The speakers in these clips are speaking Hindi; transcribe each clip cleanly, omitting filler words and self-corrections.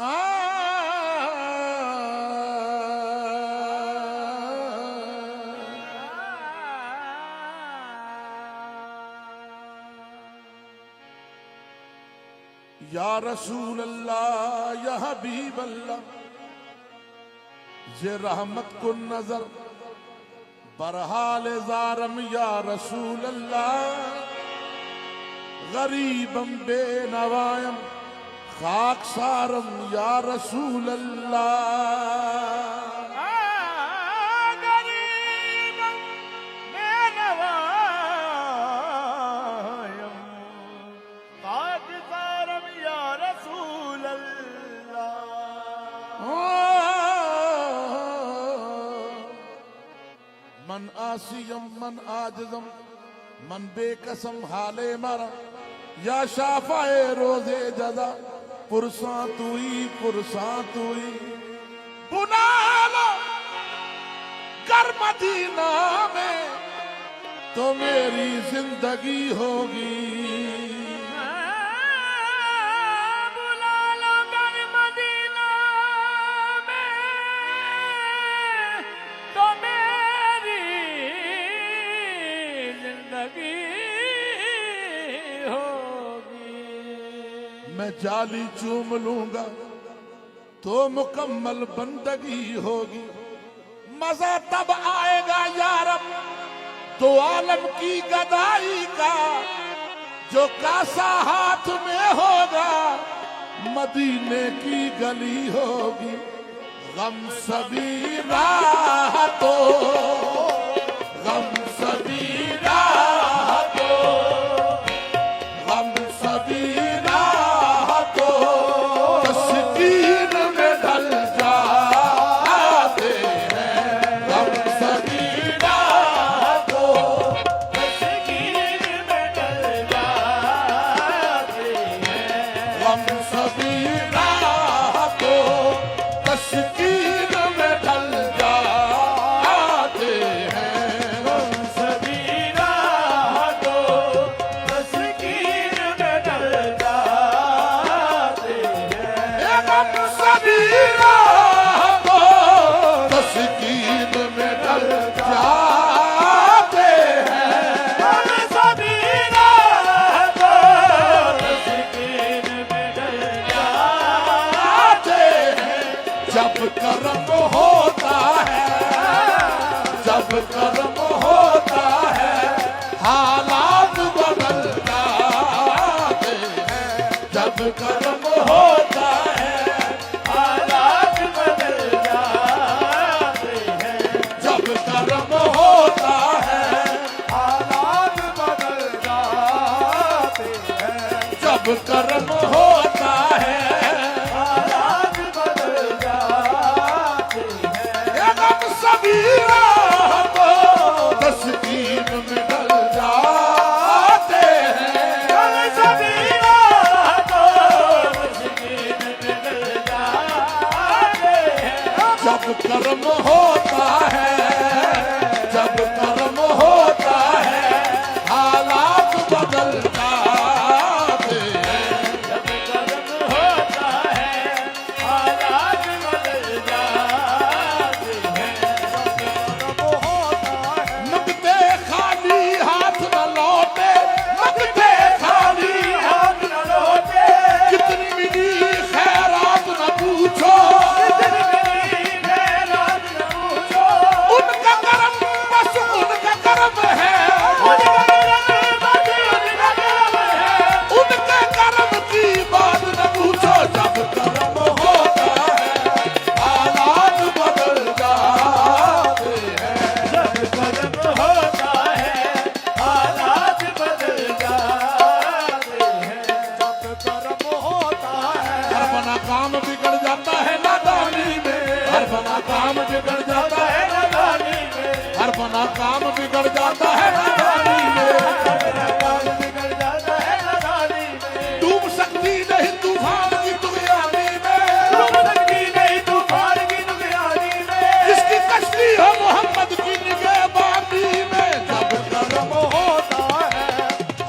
या रसूल अल्लाह या हबीब अल्लाह, ये रहमत को नजर बरहाल ज़ारम या रसूल अल्लाह, गरीबम बेनवायम खाकसारम या रसूल अल्लाह। मन आसियम मन आजम मन बेकसम हाले मरा, या शाफाए रोजे जदा पुरसा तुई बुना लो कर मदीना में तो मेरी जिंदगी होगी। मैं जाली चूम लूंगा तो मुकम्मल बंदगी होगी। मजा तब आएगा यारब तो आलम की गदाई का, जो कासा हाथ में होगा मदीने की गली होगी। गम सभी राहतो गम सभी राहतो गम सभी करम होता है, जब करम होता है हालात बदल जाते हैं। जब करम होता है हालात बदल जाते हैं। जब करम होता है हालात बदल जाते हैं। जब करम होता है कर्म होता है, जब कर्म होता है हालात बदल जाते हैं। जब कर्म होता है हालात बदल जाते हैं। जब कर्म होता है नकदे खाली हाथ न लौटे, नकदे खाली हाथ न लौटे। कितनी मिली खैरात न पूछो, काम बिगड़ जाता है नादानी में। हर बना काम बिगड़ जाता है नादानी में। हर बना काम बिगड़ जाता है नादानी में। हर बना काम बिगड़ जाता है नादानी में। डूब सकती नहीं तूफान की दुनियानी में। डूब सकती नहीं तूफान की दुनियानी में। जिसकी कश्ती हो मोहम्मद की निगहबानी में। जब कर्म होता है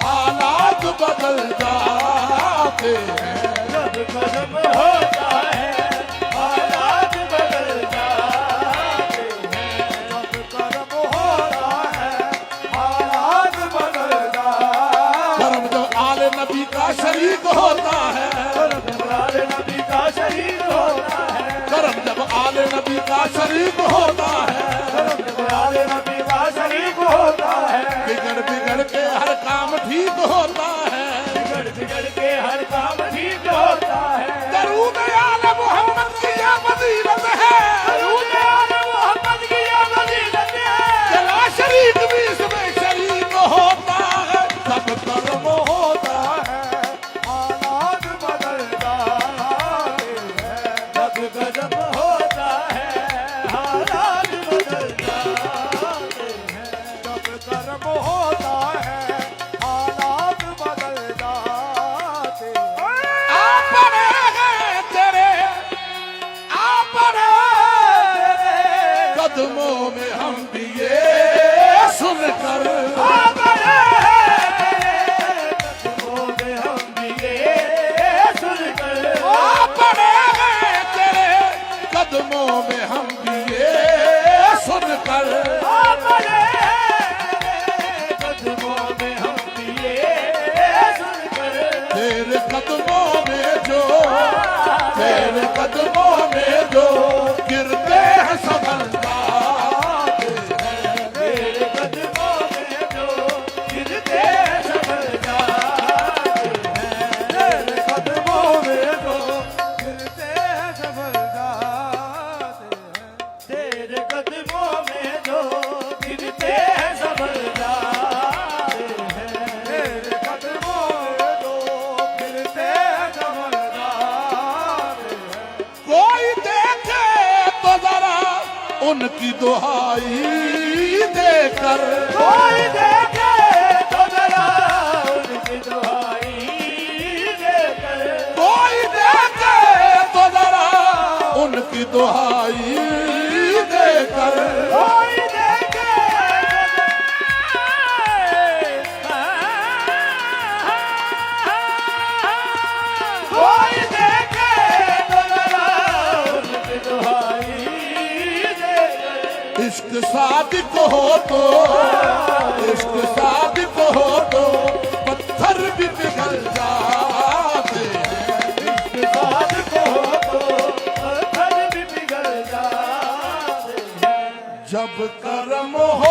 हालात बदल जाते हैं। जब कर्म होता है कदमों में जो गिरते हैं संभल जाते हैं। तेरे कदमों में जो गिरते हैं संभल जाते हैं। तेरे कदमों में जो गिरते हैं संभल जाते हैं। तेरे कदमों में जो गिरते हैं संभल जाते हैं। तेरे कदमों में जो गिरते हैं संभल जाते हैं। कोई देखे तो जरा उनकी दुहाई देकर, कोई देखे तो जरा उनकी दुहाई देकर। कोई देखे तो जरा उनकी दुहाई देकर। कोई देखे कोई देखे तो जरा उनकी दुहाई देकर। इश्क सादिक हो तो, इश्क सादिक हो तो पत्थर भी पिघल जाते हैं। इश्क सादिक हो तो पत्थर भी पिघल जाते हैं। जब कर्म हो